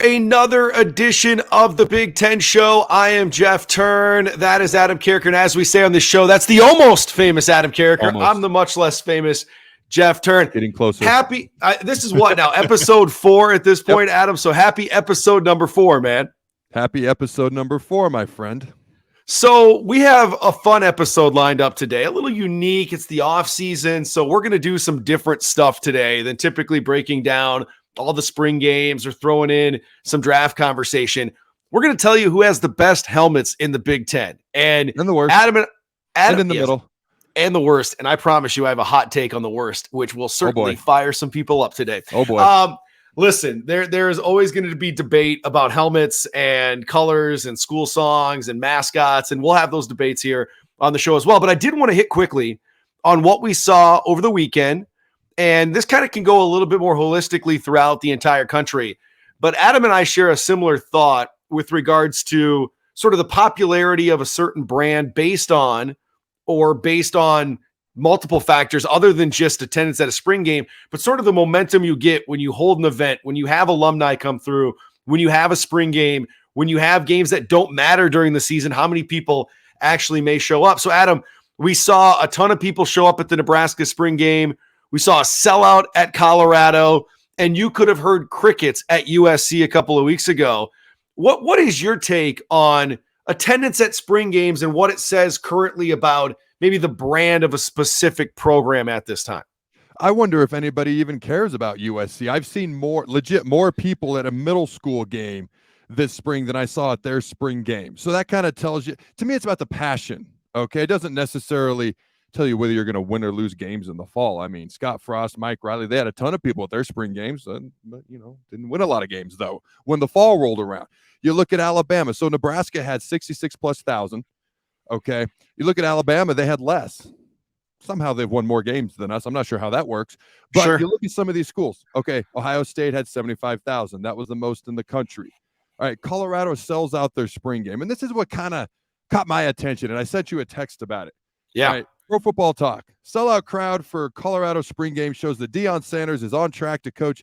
Another edition of the Big Ten Show. I am Jeff Thurn. That is Adam Carriker. And as we say on this show, that's the almost famous Adam Carriker. Almost. I'm the much less famous Jeff Thurn. Getting closer. Happy. This is what now? Episode 4 at this point, Adam. So happy episode number 4, man. Happy episode number 4, my friend. So we have a fun episode lined up today, a little unique. It's the off season. So we're going to do some different stuff today than typically breaking down all the spring games or throwing in some draft conversation. We're going to tell you who has the best helmets in the Big Ten. And the worst. Adam and in the middle. And the worst. And I promise you I have a hot take on the worst, which will certainly fire some people up today. Oh, boy. Listen, there is always going to be debate about helmets and colors and school songs and mascots, and we'll have those debates here on the show as well. But I did want to hit quickly on what we saw over the weekend. And this kind of can go a little bit more holistically throughout the entire country. But Adam and I share a similar thought with regards to sort of the popularity of a certain brand based on multiple factors other than just attendance at a spring game, but sort of the momentum you get when you hold an event, when you have alumni come through, when you have a spring game, when you have games that don't matter during the season, how many people actually may show up. So Adam, we saw a ton of people show up at the Nebraska spring game. We saw a sellout at Colorado, and you could have heard crickets at USC a couple of weeks ago. What is your take on attendance at spring games and what it says currently about maybe the brand of a specific program at this time? I wonder if anybody even cares about USC. I've seen more people at a middle school game this spring than I saw at their spring game. So that kind of tells you, to me, it's about the passion. Okay. It doesn't necessarily tell you whether you're going to win or lose games in the fall. I mean, Scott Frost, Mike Riley, they had a ton of people at their spring games, but didn't win a lot of games though when the fall rolled around. You look at Alabama. So Nebraska had 66,000+. Okay. You look at Alabama, they had less. Somehow they've won more games than us. I'm not sure how that works. But You look at some of these schools. Okay. Ohio State had 75,000. That was the most in the country. All right. Colorado sells out their spring game. And this is what kind of caught my attention. And I sent you a text about it. Yeah. All right. Pro Football Talk. Sellout crowd for Colorado spring game shows that Deion Sanders is on track to coach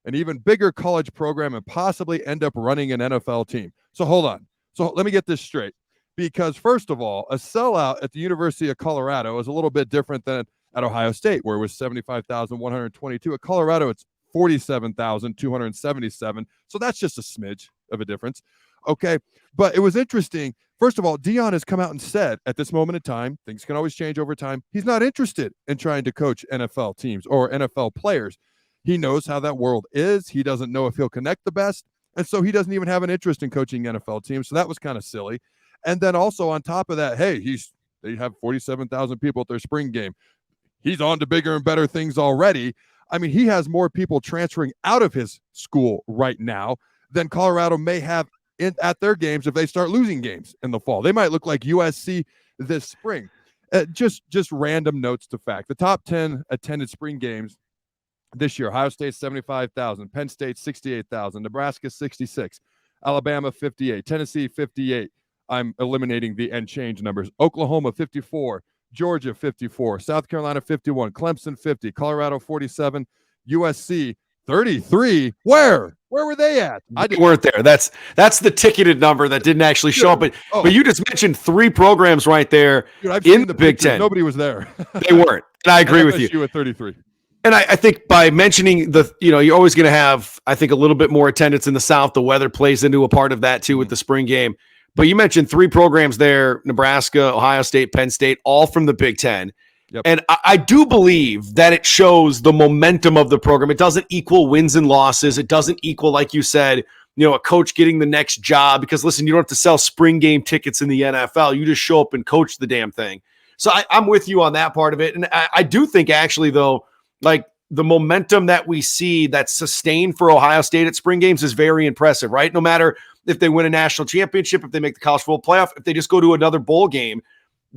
an even bigger college program and possibly end up running an NFL team. So hold on. So let me get this straight. Because first of all, a sellout at the University of Colorado is a little bit different than at Ohio State, where it was 75,122. At Colorado, it's 47,277. So that's just a smidge of a difference. Okay. But it was interesting. First of all, Deion has come out and said at this moment in time, things can always change over time. He's not interested in trying to coach NFL teams or NFL players. He knows how that world is. He doesn't know if he'll connect the best. And so he doesn't even have an interest in coaching NFL teams. So that was kind of silly. And then also on top of that, hey, they have 47,000 people at their spring game. He's on to bigger and better things already. I mean, he has more people transferring out of his school right now than Colorado may have at their games if they start losing games in the fall. They might look like USC this spring. Just random notes to fact. The top 10 attended spring games this year: Ohio State 75,000, Penn State 68,000, Nebraska 66, Alabama 58, Tennessee 58. I'm eliminating the and change numbers. Oklahoma 54, Georgia 54, South Carolina 51, Clemson 50, Colorado 47, USC 33. Where were they at? They weren't there. That's the ticketed number that didn't actually show up. But you just mentioned 3 programs right there. Dude, in the Big Ten. Nobody was there. They weren't. And I agree with you. At 33. And I think by mentioning you're always going to have, I think, a little bit more attendance in the South. The weather plays into a part of that too with the spring game. But you mentioned 3 programs there: Nebraska, Ohio State, Penn State, all from the Big Ten. Yep. And I do believe that it shows the momentum of the program. It doesn't equal wins and losses. It doesn't equal, like you said, a coach getting the next job. Because, listen, you don't have to sell spring game tickets in the NFL. You just show up and coach the damn thing. So I'm with you on that part of it. And I do think, actually, though, like the momentum that we see that's sustained for Ohio State at spring games is very impressive, right? No matter if they win a national championship, if they make the college football playoff, if they just go to another bowl game,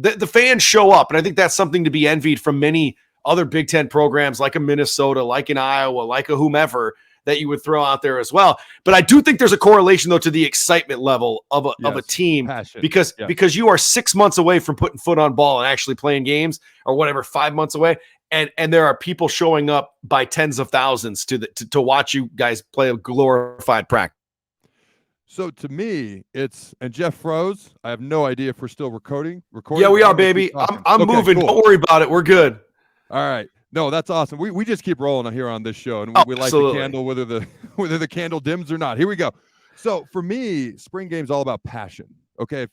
the fans show up. And I think that's something to be envied from many other Big Ten programs like a Minnesota, like an Iowa, like a whomever that you would throw out there as well. But I do think there's a correlation, though, to the excitement level of a team. Passion. Because you are 6 months away from putting foot on ball and actually playing games, or whatever, 5 months away. And there are people showing up by tens of thousands to watch you guys play a glorified practice. So to me, and Jeff froze. I have no idea if we're still recording. Yeah, we but are, I'm gonna keep baby. talking. I'm Okay, moving. cool. Don't worry about it. We're good. All right. No, that's awesome. We just keep rolling here on this show, and we light absolutely. the candle whether the candle dims or not. Here we go. So for me, spring game's all about passion. Okay,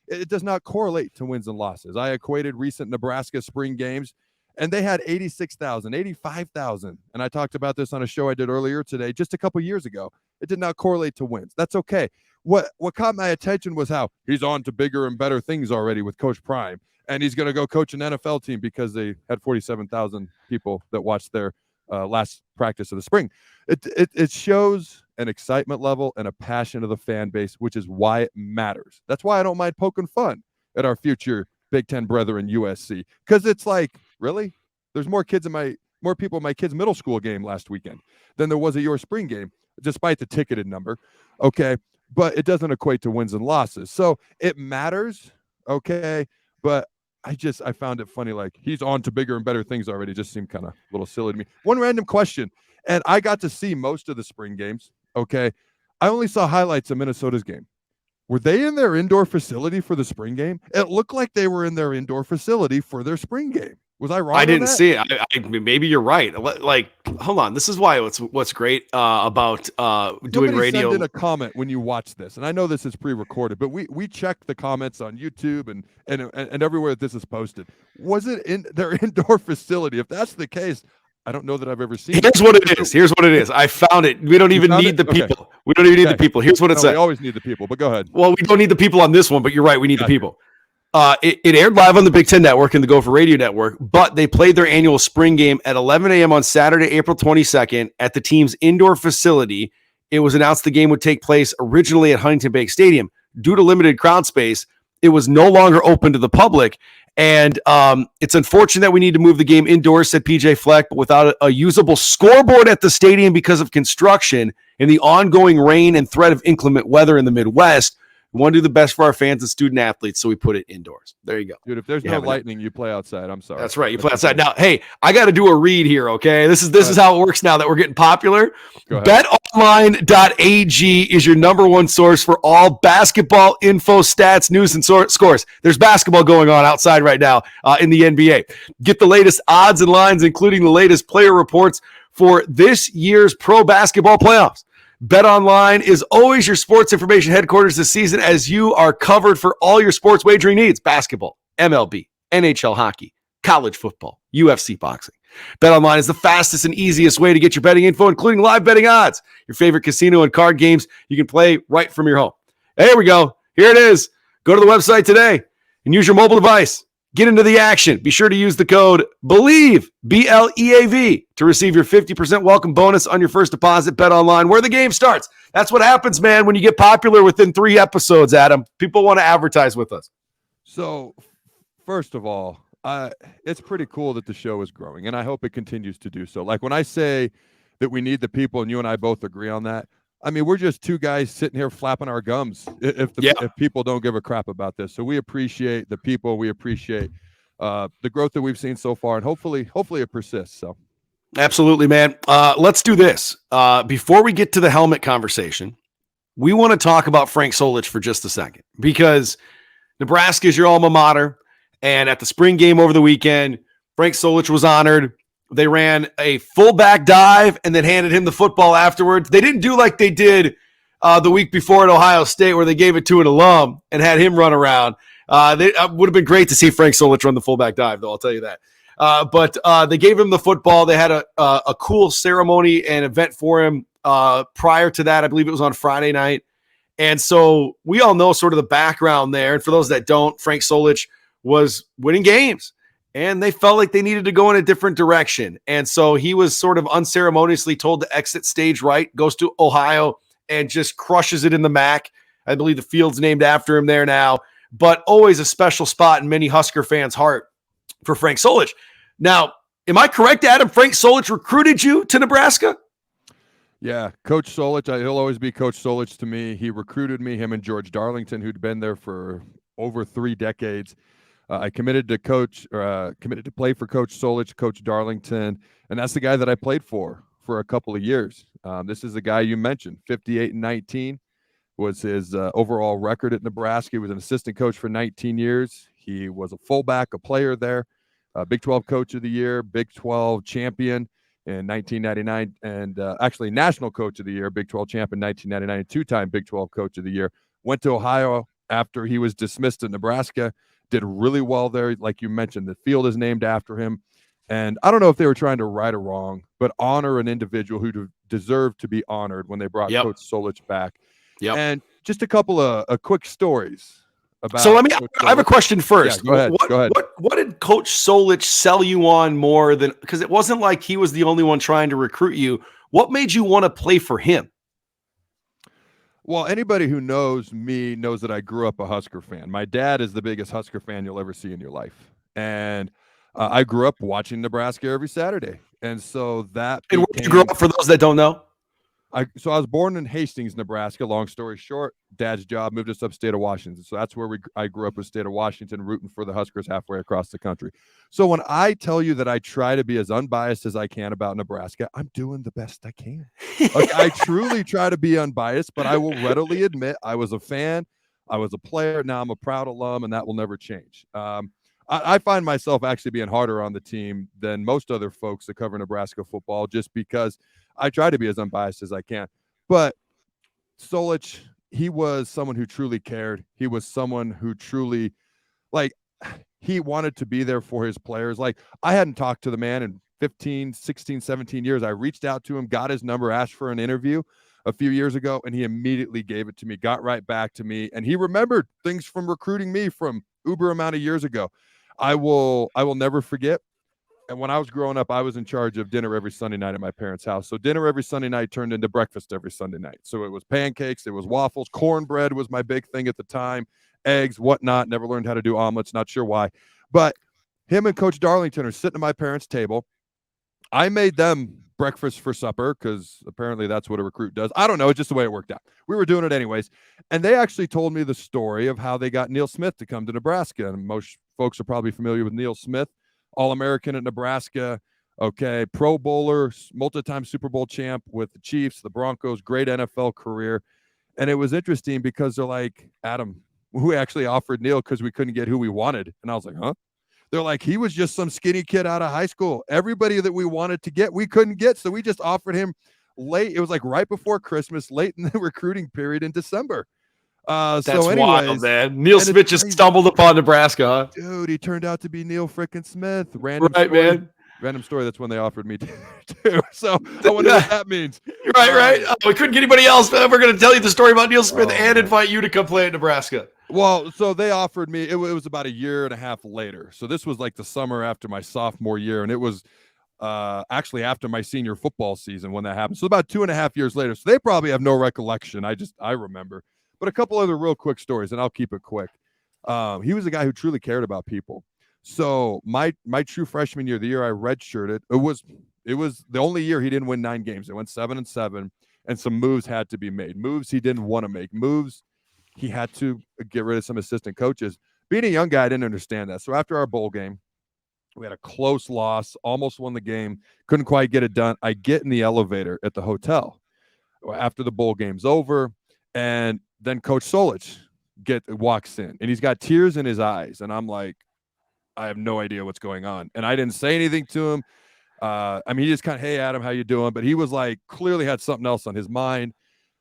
it does not correlate to wins and losses. I equated recent Nebraska spring games, and they had 86,000, 85,000. And I talked about this on a show I did earlier today, just a couple years ago. It did not correlate to wins. That's okay. What caught my attention was how he's on to bigger and better things already with Coach Prime, and he's going to go coach an NFL team because they had 47,000 people that watched their last practice of the spring. It shows an excitement level and a passion of the fan base, which is why it matters. That's why I don't mind poking fun at our future Big Ten brethren USC, because it's like, really, there's more people in my kids' middle school game last weekend than there was at your spring game, despite the ticketed number. Okay, but it doesn't equate to wins and losses, so it matters. Okay, but I found it funny. Like, he's on to bigger and better things already. Just seemed kind of a little silly to me. One random question, and I got to see most of the spring games. Okay, I only saw highlights of Minnesota's game. Were they in their indoor facility for the spring game? It looked like they were in their indoor facility for their spring game. Was I wrong? I didn't see it. Maybe you're right. Like, hold on. This is why what's great about doing radio. Send in a comment when you watch this, and I know this is pre-recorded, but we check the comments on YouTube and everywhere that this is posted. Was it in their indoor facility? If that's the case, I don't know that I've ever seen it. Here's what it is. I found it. We don't even need the people. Okay. We don't even need the people. Here's what it says. We always need the people, but go ahead. Well, we don't need the people on this one, but you're right. We need the people. It aired live on the Big Ten Network and the Gopher Radio Network, but they played their annual spring game at 11 a.m. on Saturday, April 22nd at the team's indoor facility. It was announced the game would take place originally at Huntington Bank Stadium. Due to limited crowd space, it was no longer open to the public. And it's unfortunate that we need to move the game indoors, said PJ Fleck, but without a usable scoreboard at the stadium because of construction and the ongoing rain and threat of inclement weather in the Midwest, we want to do the best for our fans and student athletes, so we put it indoors. There you go. Dude, if there's no lightning, you play outside. I'm sorry. That's right. You play outside. Now, hey, I got to do a read here, okay? This is how it works now that we're getting popular. BetOnline.ag is your number one source for all basketball info, stats, news, and scores. There's basketball going on outside right now in the NBA. Get the latest odds and lines, including the latest player reports for this year's pro basketball playoffs. BetOnline is always your sports information headquarters this season, as you are covered for all your sports wagering needs: basketball, MLB, NHL hockey, college football, UFC boxing. BetOnline is the fastest and easiest way to get your betting info, including live betting odds, your favorite casino and card games you can play right from your home. There we go. Here it is. Go to the website today and use your mobile device. Get into the action. Be sure to use the code BELIEVE, BLEAV, to receive your 50% welcome bonus on your first deposit. BetOnline, where the game starts. That's what happens, man, when you get popular within 3 episodes, Adam. People want to advertise with us. So, first of all, it's pretty cool that the show is growing, and I hope it continues to do so. Like, when I say that we need the people, and you and I both agree on that, I mean, we're just two guys sitting here flapping our gums if people don't give a crap about this. So we appreciate the people. We appreciate the growth that we've seen so far, and hopefully it persists. So, absolutely, man. Let's do this. Before we get to the helmet conversation, we want to talk about Frank Solich for just a second, because Nebraska is your alma mater, and at the spring game over the weekend, Frank Solich was honored. They ran a fullback dive and then handed him the football afterwards. They didn't do like they did the week before at Ohio State, where they gave it to an alum and had him run around. It would have been great to see Frank Solich run the fullback dive, though, I'll tell you that. But they gave him the football. They had a cool ceremony and event for him prior to that. I believe it was on Friday night. And so we all know sort of the background there. And for those that don't, Frank Solich was winning games, and they felt like they needed to go in a different direction. And so he was sort of unceremoniously told to exit stage right, goes to Ohio, and just crushes it in the MAC. I believe the field's named after him there now, but always a special spot in many Husker fans' heart for Frank Solich. Now, am I correct, Adam? Frank Solich recruited you to Nebraska? Yeah, Coach Solich, he'll always be Coach Solich to me. He recruited me, him and George Darlington, who'd been there for over 3 decades. I committed to play for Coach Solich, Coach Darlington, and that's the guy that I played for a couple of years. This is the guy you mentioned, 58-19, was his overall record at Nebraska. He was an assistant coach for 19 years. He was a fullback, a player there, Big 12 Coach of the Year, Big 12 champion in 1999, and actually National Coach of the Year, Big 12 champ in 1999, and two-time Big 12 Coach of the Year. Went to Ohio after he was dismissed at Nebraska, did really well there. Like you mentioned, the field is named after him. And I don't know if they were trying to right or wrong, but honor an individual who deserved to be honored when they brought Coach Solich back. Yep. And just a couple of quick stories about. So I have a question first. Yeah, go ahead. What did Coach Solich sell you on more than, because it wasn't like he was the only one trying to recruit you. What made you want to play for him? Well, anybody who knows me knows that I grew up a Husker fan. My dad is the biggest Husker fan you'll ever see in your life. And I grew up watching Nebraska every Saturday. And so that. And where did you grow up, for those that don't know? I was born in Hastings, Nebraska. Long story short, Dad's job moved us upstate of Washington. So that's where I grew up, with state of Washington, rooting for the Huskers halfway across the country. So when I tell you that I try to be as unbiased as I can about Nebraska, I'm doing the best I can. Like, I truly try to be unbiased, but I will readily admit I was a fan, I was a player. Now I'm a proud alum, and that will never change. I find myself actually being harder on the team than most other folks that cover Nebraska football, just because I try to be as unbiased as I can. But Solich, he was someone who truly cared. He was someone who truly, like, he wanted to be there for his players. Like, I hadn't talked to the man in 15, 16, 17 years. I reached out to him, got his number, asked for an interview a few years ago, and he immediately gave it to me, got right back to me. And he remembered things from recruiting me from uber amount of years ago. I will never forget. And when I was growing up, I was in charge of dinner every Sunday night at my parents' house. So dinner every Sunday night turned into breakfast every Sunday night. So it was pancakes, it was waffles, cornbread was my big thing at the time, eggs, whatnot. Never learned how to do omelets, not sure why. But him and Coach Darlington are sitting at my parents' table. I made them breakfast for supper because apparently that's what a recruit does. I don't know. It's just the way it worked out. We were doing it anyways. And they actually told me the story of how they got Neil Smith to come to Nebraska. And most folks are probably familiar with Neil Smith. All-American at Nebraska, okay, Pro Bowler, multi-time Super Bowl champ with the Chiefs, the Broncos, great NFL career. And it was interesting because they're like, Adam, we actually offered Neil because we couldn't get who we wanted. And I was like, huh? They're like, he was just some skinny kid out of high school. Everybody that we wanted to get, we couldn't get. So we just offered him late. It was like right before Christmas, late in the recruiting period in December. That's so anyways, wild, man. Neil Smith just stumbled upon Nebraska, huh? Dude, he turned out to be Neil frickin' Smith. Random story. That's when they offered me too. So I wonder what that means. Right. Oh, we couldn't get anybody else. We're going to tell you the story about Neil Smith and invite you to come play at Nebraska. Well, so they offered me. It was about a year and a half later. So this was like the summer after my sophomore year, and it was actually after my senior football season when that happened. So about 2.5 years later. So they probably have no recollection. I remember. But a couple other real quick stories, and I'll keep it quick. He was a guy who truly cared about people. So my true freshman year, the year I redshirted, it was the only year he didn't win 9 games. It went 7-7, and some moves had to be made. Moves he didn't want to make. Moves he had to get rid of some assistant coaches. Being a young guy, I didn't understand that. So after our bowl game, we had a close loss, almost won the game, couldn't quite get it done. I get in the elevator at the hotel after the bowl game's over, and then Coach Solich walks in, and he's got tears in his eyes. And I'm like, I have no idea what's going on. And I didn't say anything to him. He just kind of, hey, Adam, how you doing? But he was like, clearly had something else on his mind.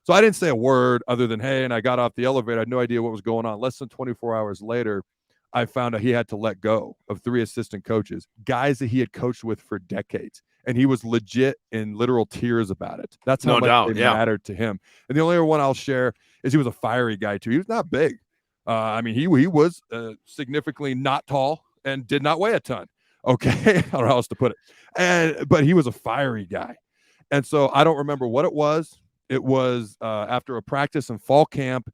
So I didn't say a word other than, hey, and I got off the elevator. I had no idea what was going on. Less than 24 hours later, I found out he had to let go of 3 assistant coaches, guys that he had coached with for decades. And he was legit in literal tears about it. That's how much they mattered to him. And the only other one I'll share is he was a fiery guy too. He was not big. He was significantly not tall and did not weigh a ton. Okay, I don't know how else to put it. But he was a fiery guy. And so I don't remember what it was. It was after a practice in fall camp,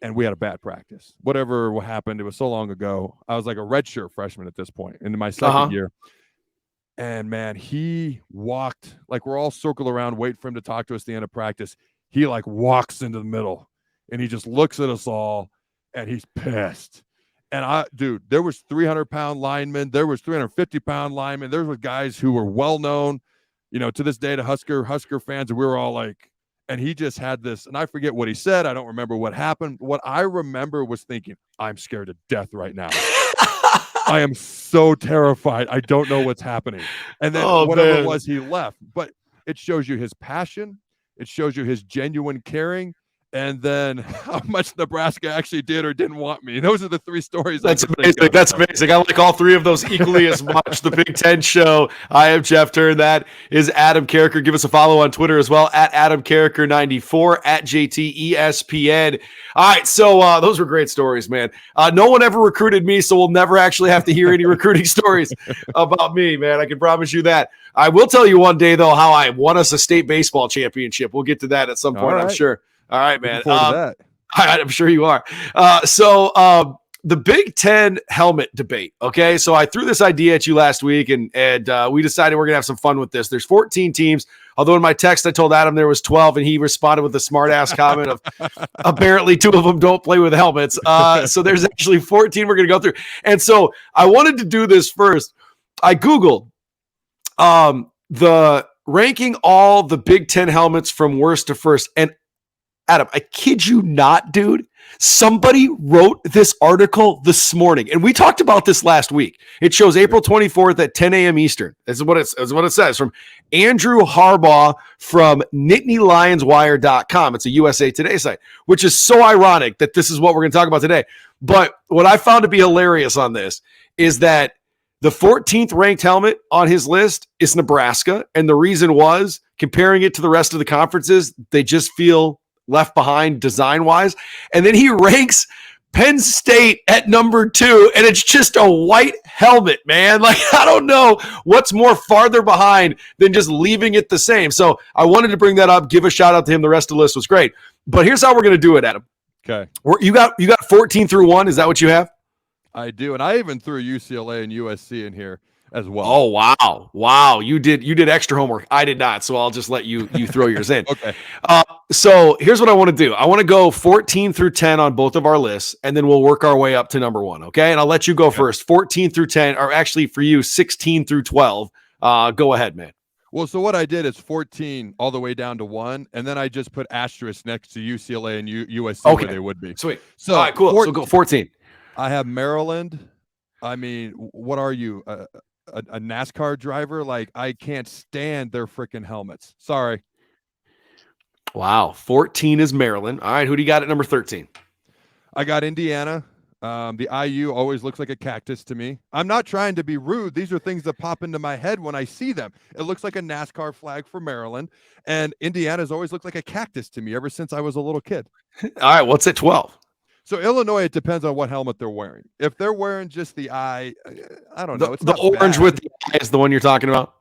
and we had a bad practice. Whatever happened, it was so long ago. I was like a redshirt freshman at this point, into my second year. And man, he walked, like we're all circled around, wait for him to talk to us at the end of practice. He like walks into the middle, and he just looks at us all, and he's pissed. And there was 300-pound linemen, there was 350-pound linemen, there were guys who were well known, to this day to Husker fans, and we were all like, And he just had this, and I forget what he said. I don't remember what happened. What I remember was thinking, I'm scared to death right now. I am so terrified. I don't know what's happening. And then whatever it was, he left. But it shows you his passion. It shows you his genuine caring. And then how much Nebraska actually did or didn't want me. Those are the three stories. That's amazing. That's amazing. I like all three of those equally as much. The Big Ten Show. I am Jeff Thurn. That is Adam Carriker. Give us a follow on Twitter as well, at Adam Carriker 94, at JTESPN. All right, so those were great stories, man. No one ever recruited me, so we'll never actually have to hear any recruiting stories about me, man. I can promise you that. I will tell you one day, though, how I won us a state baseball championship. We'll get to that at some point, I'm sure. All right, man. I'm sure you are. So the Big Ten helmet debate. Okay, so I threw this idea at you last week, and we decided we're gonna have some fun with this. There's 14 teams. Although in my text I told Adam there was 12, and he responded with a smart-ass comment of apparently 2 of them don't play with helmets. So there's actually 14 we're gonna go through. And so I wanted to do this first. I Googled the ranking all the Big Ten helmets from worst to first, and Adam, I kid you not, dude. Somebody wrote this article this morning, and we talked about this last week. It shows April 24th at 10 a.m. Eastern. This is what it says from Andrew Harbaugh from NittanyLionsWire.com. It's a USA Today site, which is so ironic that this is what we're going to talk about today. But what I found to be hilarious on this is that the 14th ranked helmet on his list is Nebraska, and the reason was comparing it to the rest of the conferences, they just feel left behind design-wise. And then he ranks Penn State at number 2, and it's just a white helmet, man. Like, I don't know what's more farther behind than just leaving it the same. So I wanted to bring that up, give a shout-out to him. The rest of the list was great. But here's how we're going to do it, Adam. Okay. You got 14 through 1. Is that what you have? I do, and I even threw UCLA and USC in here as well. Oh, wow. You did extra homework. I did not, so I'll just let you throw yours in. Okay. So here's what I want to do. I want to go 14 through 10 on both of our lists, and then we'll work our way up to number 1, okay? And I'll let you go first. 14 through 10, or actually for you, 16 through 12. Go ahead, man. Well, so what I did is 14 all the way down to 1, and then I just put asterisk next to UCLA and USC where they would be. Sweet. So, all right, cool. So go 14. I have Maryland. I mean, what are you, a NASCAR driver? Like, I can't stand their freaking helmets. Sorry. Wow. 14 is Maryland. All right, who do you got at number 13? I got Indiana. The IU always looks like a cactus to me. I'm not trying to be rude. These are things that pop into my head when I see them. It looks like a NASCAR flag for Maryland, and Indiana's always looked like a cactus to me ever since I was a little kid. All right, what's at 12? So Illinois, it depends on what helmet they're wearing. If they're wearing just the eye, I don't know. It's the orange bad. with the eye is the one you're talking about?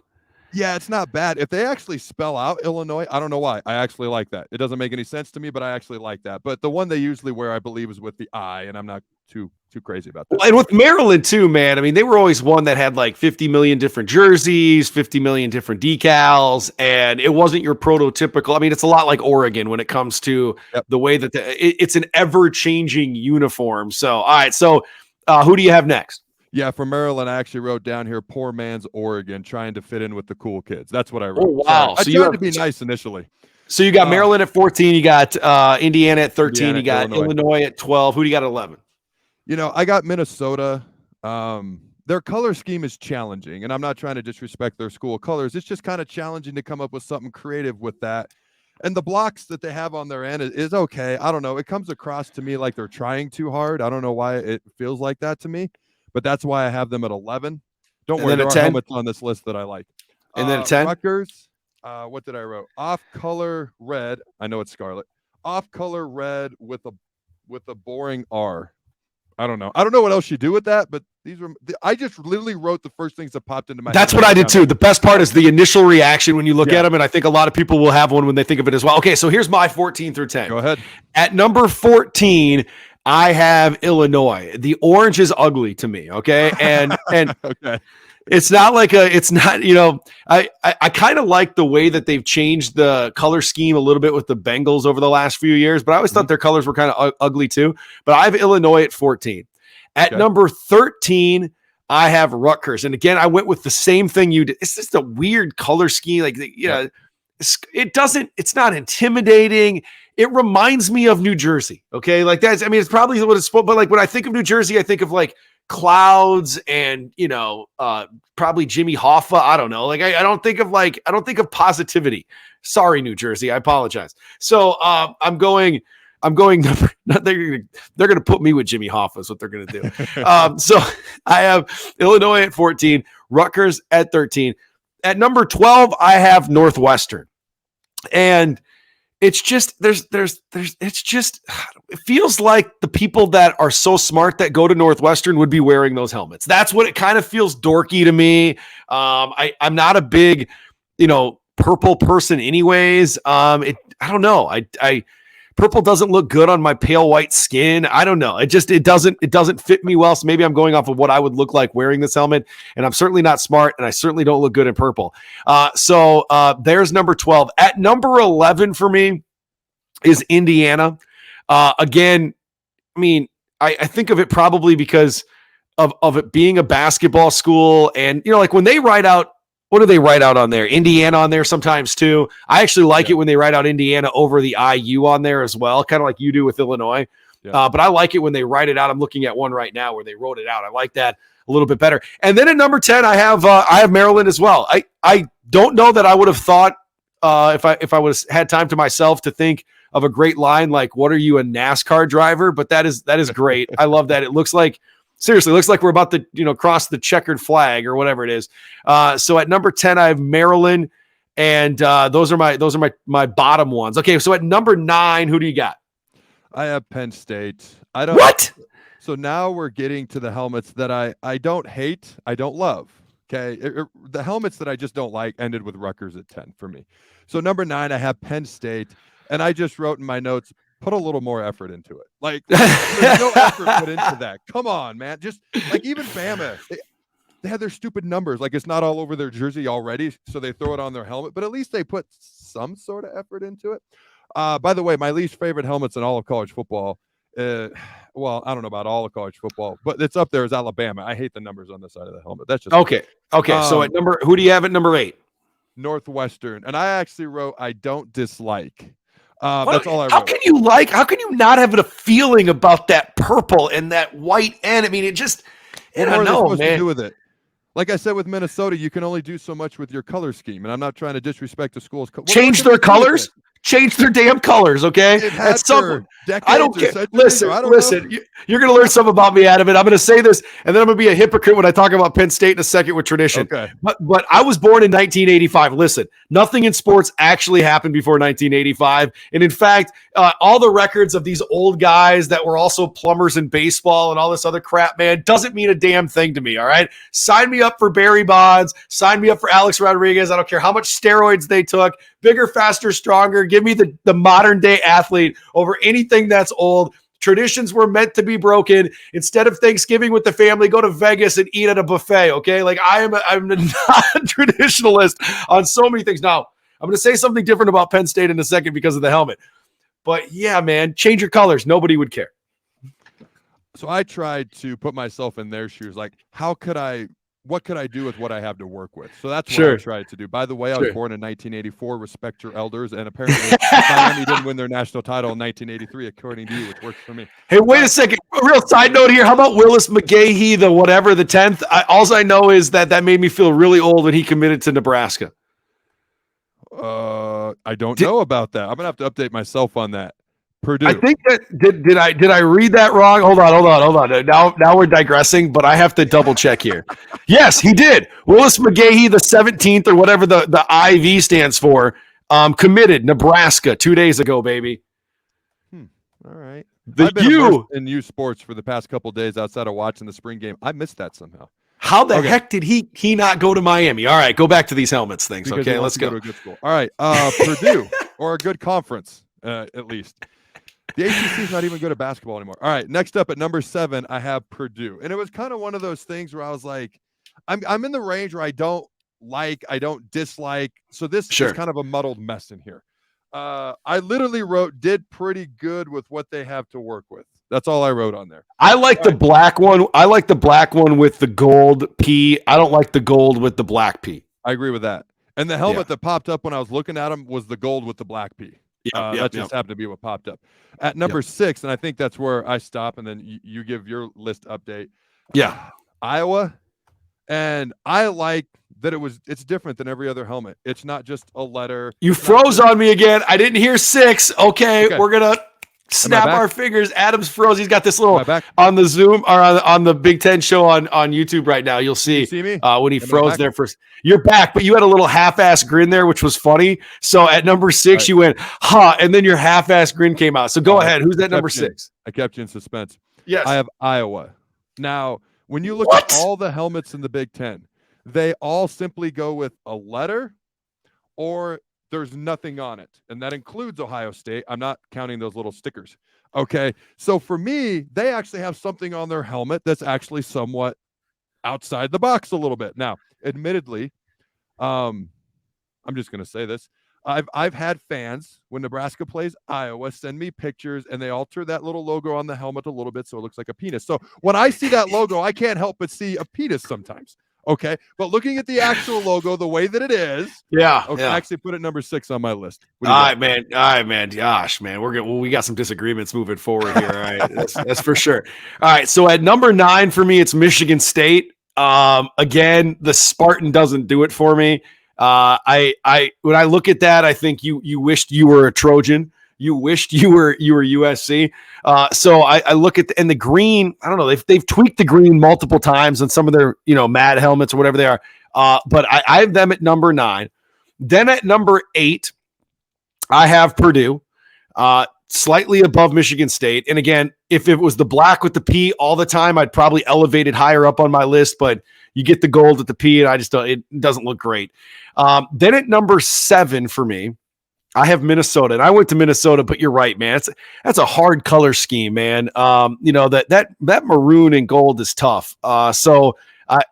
Yeah, it's not bad. If they actually spell out Illinois, I don't know why. I actually like that. It doesn't make any sense to me, but I actually like that. But the one they usually wear, I believe, is with the eye, and I'm not too crazy about that. Well, and with Maryland too, man. I mean, they were always one that had like 50 million different jerseys, 50 million different decals, and it wasn't your prototypical. I mean, it's a lot like Oregon when it comes to the way that it's an ever-changing uniform. So, all right. So, who do you have next? Yeah, for Maryland, I actually wrote down here, poor man's Oregon, trying to fit in with the cool kids. That's what I wrote. Oh, wow. So I tried to be nice initially. So you got Maryland at 14, you got Indiana at 13, you got Illinois at 12. Who do you got at 11? You know, I got Minnesota. Their color scheme is challenging, and I'm not trying to disrespect their school colors. It's just kind of challenging to come up with something creative with that. And the blocks that they have on their end is okay. I don't know. It comes across to me like they're trying too hard. I don't know why it feels like that to me. But that's why I have them at 11. Don't worry, there are helmets on this list that I like. And then 10? Rutgers, what did I wrote? Off-color red. I know it's scarlet. Off-color red with a boring R. I don't know. I don't know what else you do with that, but I just literally wrote the first things that popped into my head. That's what I did too. The best part is the initial reaction when you look at them, and I think a lot of people will have one when they think of it as well. Okay, so here's my 14 through 10. Go ahead. At number 14, I have Illinois. The orange is ugly to me, okay? And okay. It's not, I kind of like the way that they've changed the color scheme a little bit with the Bengals over the last few years, but I always thought their colors were kind of ugly too. But I have Illinois at 14. At number 13, I have Rutgers. And again, I went with the same thing you did. It's just a weird color scheme. it's not intimidating. It reminds me of New Jersey. Okay. Like it's probably what it's, but like when I think of New Jersey, I think of like clouds and, probably Jimmy Hoffa. I don't know. Like, I don't think of positivity. Sorry, New Jersey. I apologize. So, I'm going, they're going to put me with Jimmy Hoffa is what they're going to do. So I have Illinois at 14, Rutgers at 13. At number 12, I have Northwestern. And it's just, it feels like the people that are so smart that go to Northwestern would be wearing those helmets. That's what it kind of feels dorky to me. I'm not a big, purple person anyways. I don't know. Purple doesn't look good on my pale white skin. I don't know. It doesn't fit me well. So maybe I'm going off of what I would look like wearing this helmet, and I'm certainly not smart, and I certainly don't look good in purple. So there's number 12. At number 11 for me is Indiana. Again, I think of it probably because of it being a basketball school, and like when they write out, what do they write out on there? Indiana on there sometimes too. I actually like it when they write out Indiana over the IU on there as well, kind of like you do with Illinois. Yeah. But I like it when they write it out. I'm looking at one right now where they wrote it out. I like that a little bit better. And then at number 10, I have Maryland as well. I don't know that I would have thought if I would have had time to myself to think of a great line like, "What are you, a NASCAR driver?" But that is great. I love that. It looks like. Seriously, looks like we're about to, cross the checkered flag or whatever it is. So at number 10, I have Maryland, and those are my bottom ones. Okay, so at number 9, who do you got? I have Penn State. I don't. What? So now we're getting to the helmets that I don't hate, I don't love. Okay, the helmets that I just don't like ended with Rutgers at 10 for me. So number 9, I have Penn State, and I just wrote in my notes, put a little more effort into it. Like, there's no effort put into that. Come on, man. Just like even Bama, they had their stupid numbers. Like, it's not all over their jersey already, so they throw it on their helmet. But at least they put some sort of effort into it. By the way, my least favorite helmets in all of college football, well, I don't know about all of college football, but it's up there is Alabama. I hate the numbers on the side of the helmet. That's just okay. Okay, so at who do you have at number 8? Northwestern. And I actually wrote, I don't dislike. That's all I wrote. How can you not have a feeling about that purple and that white end? I mean, it just, I don't know, man. To do with it. Like I said with Minnesota, you can only do so much with your color scheme, and I'm not trying to disrespect the schools. Change their colors? Change their damn colors, okay? That's something. I don't care. Listen. You're going to learn something about me out of it. I'm going to say this, and then I'm going to be a hypocrite when I talk about Penn State in a second with tradition. Okay. But I was born in 1985. Listen, nothing in sports actually happened before 1985. And in fact, all the records of these old guys that were also plumbers in baseball and all this other crap, man, doesn't mean a damn thing to me, all right? Sign me up for Barry Bonds. Sign me up for Alex Rodriguez. I don't care how much steroids they took. Bigger, faster, stronger. Give me the modern day athlete over anything that's old. Traditions were meant to be broken. Instead of Thanksgiving with the family, go to Vegas and eat at a buffet. Okay. Like I'm a non-traditionalist on so many things. Now I'm going to say something different about Penn State in a second because of the helmet, but yeah, man, change your colors. Nobody would care. So I tried to put myself in their shoes. Like, what could I do with what I have to work with? So that's what I tried to do. By the way, I was born in 1984. Respect your elders. And apparently Miami didn't win their national title in 1983, according to you, which works for me. Hey, wait a second. A real side note here. How about Willis McGahee, the 10th? All I know is that made me feel really old when he committed to Nebraska. I don't know about that. I'm going to have to update myself on that. Purdue. I think that did I read that wrong? Hold on. Now we're digressing, but I have to double check here. Yes, he did. Willis McGahee, the 17th or whatever the IV stands for, committed Nebraska 2 days ago, baby. All right. I've been in youth sports for the past couple of days outside of watching the spring game. I missed that somehow. How the heck did he not go to Miami? All right, go back to these helmets things. Because okay, let's go. To a good school. All right, Purdue or a good conference at least. The ACC is not even good at basketball anymore. All right, next up at number 7, I have Purdue. And it was kind of one of those things where I was like, I'm in the range where I don't dislike. So this is kind of a muddled mess in here. I literally wrote, did pretty good with what they have to work with. That's all I wrote on there. I like the black one. I like the black one with the gold P. I don't like the gold with the black P. I agree with that. And the helmet that popped up when I was looking at him was the gold with the black P. That just happened to be what popped up. At number 6, and I think that's where I stop, and then you give your list update. Yeah. Iowa. And I like that it's different than every other helmet. It's not just a letter. You froze on me again. I didn't hear 6. Okay. We're going to snap our fingers. Adam's froze. He's got this little on the Zoom or on the Big Ten show on YouTube right now. You'll see, me? When he froze there first. You're back, but you had a little half-ass grin there, which was funny. So at number 6, you went, and then your half-ass grin came out. So go ahead. Who's at number 6? I kept you in suspense. Yes. I have Iowa. Now, when you look at all the helmets in the Big Ten, they all simply go with a letter or there's nothing on it. And that includes Ohio State. I'm not counting those little stickers. Okay. So for me, they actually have something on their helmet that's actually somewhat outside the box a little bit. Now, admittedly, I'm just going to say this. I've had fans when Nebraska plays Iowa send me pictures and they alter that little logo on the helmet a little bit so it looks like a penis. So when I see that logo, I can't help but see a penis sometimes. Okay, but looking at the actual logo the way that it is, I actually put it number 6 on my list. All right, man. Gosh, man, we got some disagreements moving forward here. All right, that's for sure. All right, so at number 9 for me, it's Michigan State. Again, the Spartan doesn't do it for me. When I look at that, I think you wished you were a Trojan. You wished you were USC. So I look at the green. I don't know. They've tweaked the green multiple times on some of their Mad helmets or whatever they are. But I have them at number 9. Then at number 8, I have Purdue, slightly above Michigan State. And again, if it was the black with the P all the time, I'd probably elevate it higher up on my list. But you get the gold at the P, and I just don't. It doesn't look great. Then at number 7 for me, I have Minnesota, and I went to Minnesota, but you're right, man. That's a hard color scheme, man. That maroon and gold is tough. So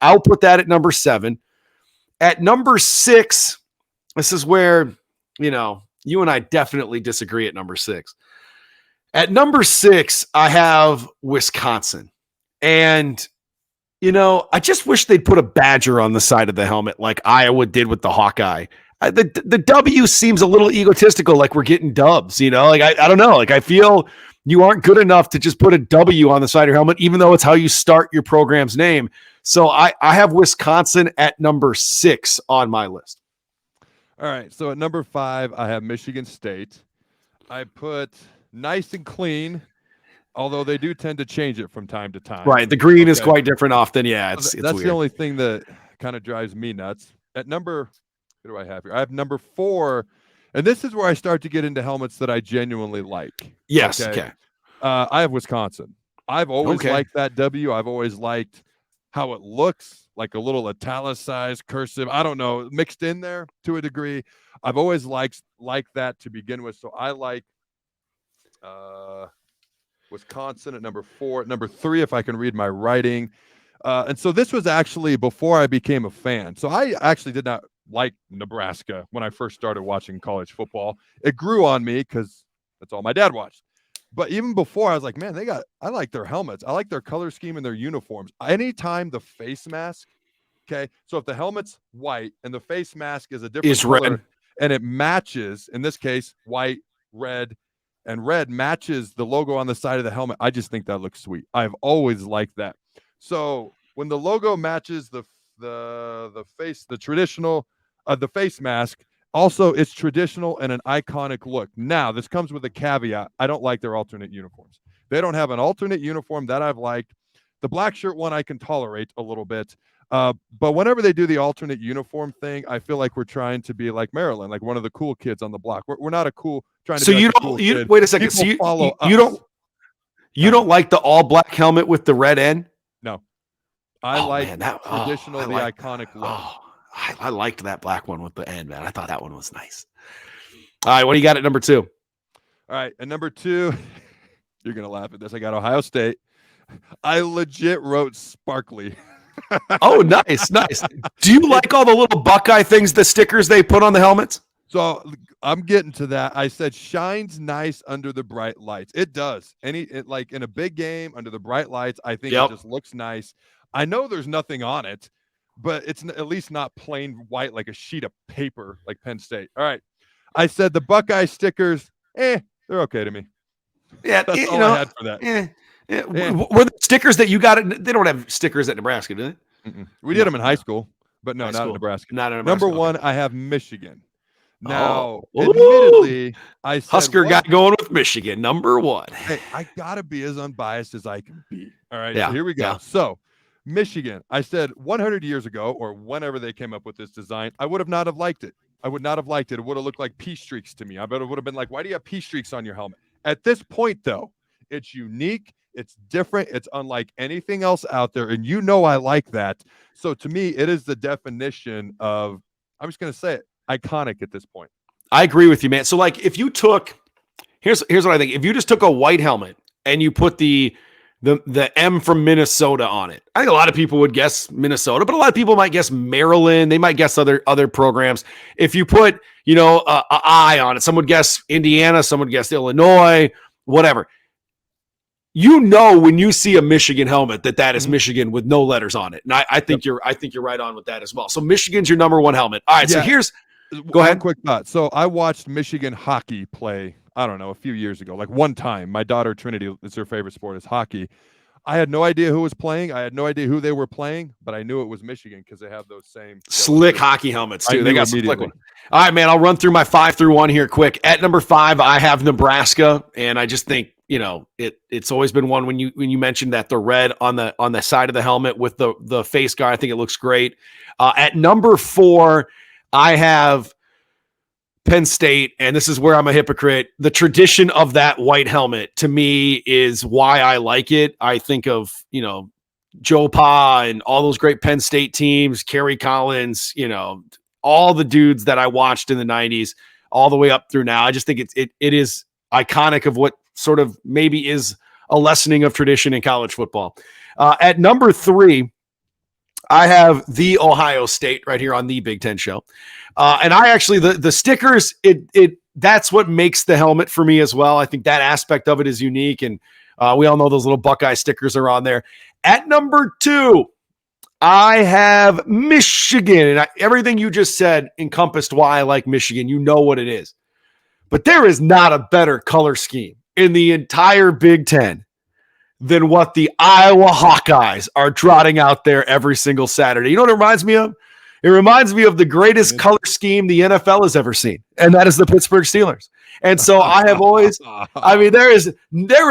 I'll put that at number 7. At number 6, this is where, you and I definitely disagree at number 6. At number 6, I have Wisconsin. And, I just wish they'd put a badger on the side of the helmet like Iowa did with the Hawkeye. The W seems a little egotistical, like we're getting dubs, I don't know. Like I feel you aren't good enough to just put a W on the side of your helmet, even though it's how you start your program's name. So I have Wisconsin at number 6 on my list. All right. So at number 5, I have Michigan State. I put nice and clean, although they do tend to change it from time to time. Right. The green is quite different often. Yeah. It's that's weird. The only thing that kind of drives me nuts. At number, what do I have here? I have number 4, and this is where I start to get into helmets that I genuinely like. Yes. Okay. I have Wisconsin. I've always liked that W. I've always liked how it looks, like a little italicized cursive. I don't know, mixed in there to a degree. I've always liked that to begin with. So I like Wisconsin at number 4. At number 3, if I can read my writing. And so this was actually before I became a fan. So I actually did not like Nebraska when I first started watching college football. It grew on me because that's all my dad watched. But even before, I was like, man, I like their helmets. I like their color scheme and their uniforms. Anytime the face mask, okay, so if the helmet's white and the face mask is a different color, red, and it matches, in this case, white, red, and red matches the logo on the side of the helmet, I just think that looks sweet. I've always liked that. So when the logo matches the face, the traditional, the face mask, also it's traditional and an iconic look. Now, this comes with a caveat. I don't like their alternate uniforms. They don't have an alternate uniform that I've liked. The black shirt one I can tolerate a little bit. But whenever they do the alternate uniform thing, I feel like we're trying to be like Maryland, like one of the cool kids on the block. We're not a cool trying to. So be like you wait a second. So you don't like the all black helmet with the red end? No, I like that traditional, the iconic look. I liked that black one with the end, man. I thought that one was nice. All right, what do you got at number 2? All right, at number 2, you're gonna laugh at this. I got Ohio State. I legit wrote sparkly. Oh, nice. Do you like all the little Buckeye things, the stickers they put on the helmets? So I'm getting to that. I said shines nice under the bright lights. It does. Like in a big game under the bright lights, I think it just looks nice. I know there's nothing on it, but it's at least not plain white like a sheet of paper like Penn State. All right. I said the Buckeye stickers, they're okay to me. Yeah, That's all I had for that. Were the stickers that you got? They don't have stickers at Nebraska, do they? We did them in high school, but no, not in Nebraska. Not in Nebraska. Number one, I have Michigan. Now, Ooh. admittedly, I said Husker got going with Michigan, number one. Hey, I gotta be as unbiased as I can be. All right, yeah. So here we go. Yeah. So, Michigan, I said 100 years ago, or whenever they came up with this design, I would not have liked it. I would not have liked it. It would have looked like peace streaks to me. I bet it would have been like, why do you have peace streaks on your helmet? At this point, though, it's unique. It's different. It's unlike anything else out there. And you know I like that. So to me, it is the definition of, I'm just going to say it, iconic at this point. I agree with you, man. So like if you took, here's what I think. If you just took a white helmet and you put the M from Minnesota on it, I think a lot of people would guess Minnesota, but a lot of people might guess Maryland. They might guess other programs. If you put, a I on it, some would guess Indiana, some would guess Illinois, whatever. When you see a Michigan helmet that is Michigan with no letters on it. And I think you're right on with that as well. So Michigan's your number one helmet. All right. Yeah. So here's go ahead. Quick thought. So I watched Michigan hockey play, I don't know, a few years ago, like one time. My daughter Trinity, it's her favorite sport is hockey. I had no idea who was playing. I had no idea who they were playing, but I knew it was Michigan because they have those same slick hockey helmets too. They got some slick one. All right, man. I'll run through my 5 through 1 here quick. At number 5, I have Nebraska, and I just think it's always been one when you mentioned that the red on the side of the helmet with the face guard. I think it looks great. At number 4, I have Penn State, and this is where I'm a hypocrite. The tradition of that white helmet to me is why I like it. I think of, Joe Pa and all those great Penn State teams, Kerry Collins, all the dudes that I watched in the 90s all the way up through now. I just think it is iconic of what sort of maybe is a lessening of tradition in college football. At number 3, I have the Ohio State right here on the Big Ten show. And I actually, the stickers, that's what makes the helmet for me as well. I think that aspect of it is unique. And we all know those little Buckeye stickers are on there. At number 2, I have Michigan. And everything you just said encompassed why I like Michigan. You know what it is. But there is not a better color scheme in the entire Big Ten than what the Iowa Hawkeyes are trotting out there every single Saturday. You know what it reminds me of? It reminds me of the greatest color scheme the NFL has ever seen, and that is the Pittsburgh Steelers. And so I have always, there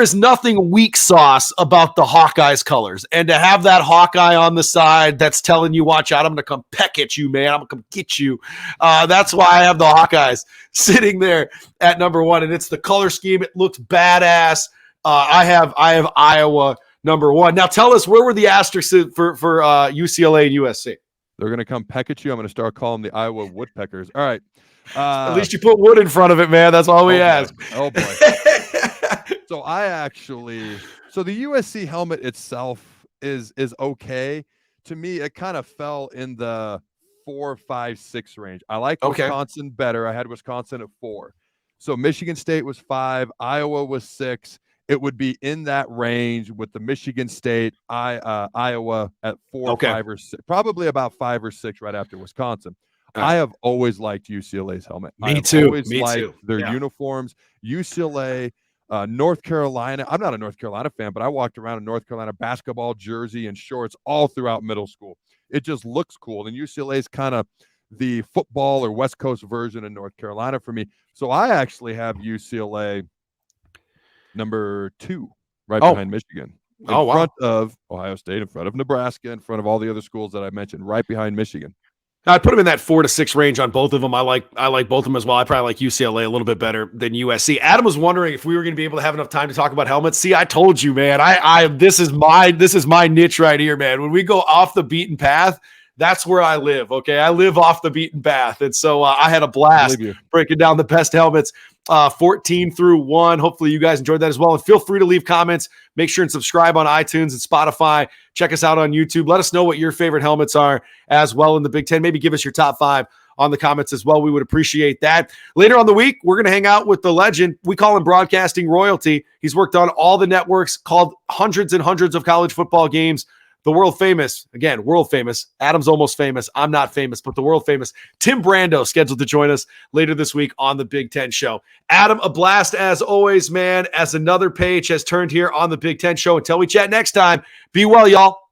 is nothing weak sauce about the Hawkeyes colors. And to have that Hawkeye on the side that's telling you, watch out, I'm going to come peck at you, man. I'm going to come get you. That's why I have the Hawkeyes sitting there at number 1, and it's the color scheme. It looks badass. I have Iowa number 1. Now tell us, where were the asterisks for UCLA and USC? They're going to come peck at you. I'm going to start calling them the Iowa Woodpeckers. All right. At least you put wood in front of it, man. That's all we ask. Oh, boy. So the USC helmet itself is okay. To me, it kind of fell in the 4, 5, 6 range. I like Wisconsin better. I had Wisconsin at 4. So Michigan State was 5. Iowa was 6. It would be in that range with the Michigan State, Iowa at 4, 5, or 6, probably about 5 or 6 right after Wisconsin. I have always liked UCLA's helmet. Me too. Always liked their uniforms. UCLA, North Carolina. I'm not a North Carolina fan, but I walked around in North Carolina basketball jersey and shorts all throughout middle school. It just looks cool. And UCLA is kind of the football or West Coast version of North Carolina for me. So I actually have UCLA number 2, right behind Michigan. In front of Ohio State, in front of Nebraska, in front of all the other schools that I mentioned, right behind Michigan. I put them in that 4 to 6 range on both of them. I like both of them as well. I probably like UCLA a little bit better than USC. Adam was wondering if we were going to be able to have enough time to talk about helmets. See, I told you, man. This is my niche right here, man. When we go off the beaten path, that's where I live. Okay, I live off the beaten path, and so I had a blast breaking down the best helmets, 14 through 1. Hopefully, you guys enjoyed that as well. And feel free to leave comments. Make sure and subscribe on iTunes and Spotify. Check us out on YouTube. Let us know what your favorite helmets are as well in the Big Ten. Maybe give us your top 5 on the comments as well. We would appreciate that. Later on the week, we're going to hang out with the legend. We call him broadcasting royalty. He's worked on all the networks, called hundreds and hundreds of college football games. the world famous, Adam's almost famous. I'm not famous, but the world famous Tim Brando scheduled to join us later this week on the Big Ten Show. Adam, a blast as always, man, as another page has turned here on the Big Ten Show. Until we chat next time, be well, y'all.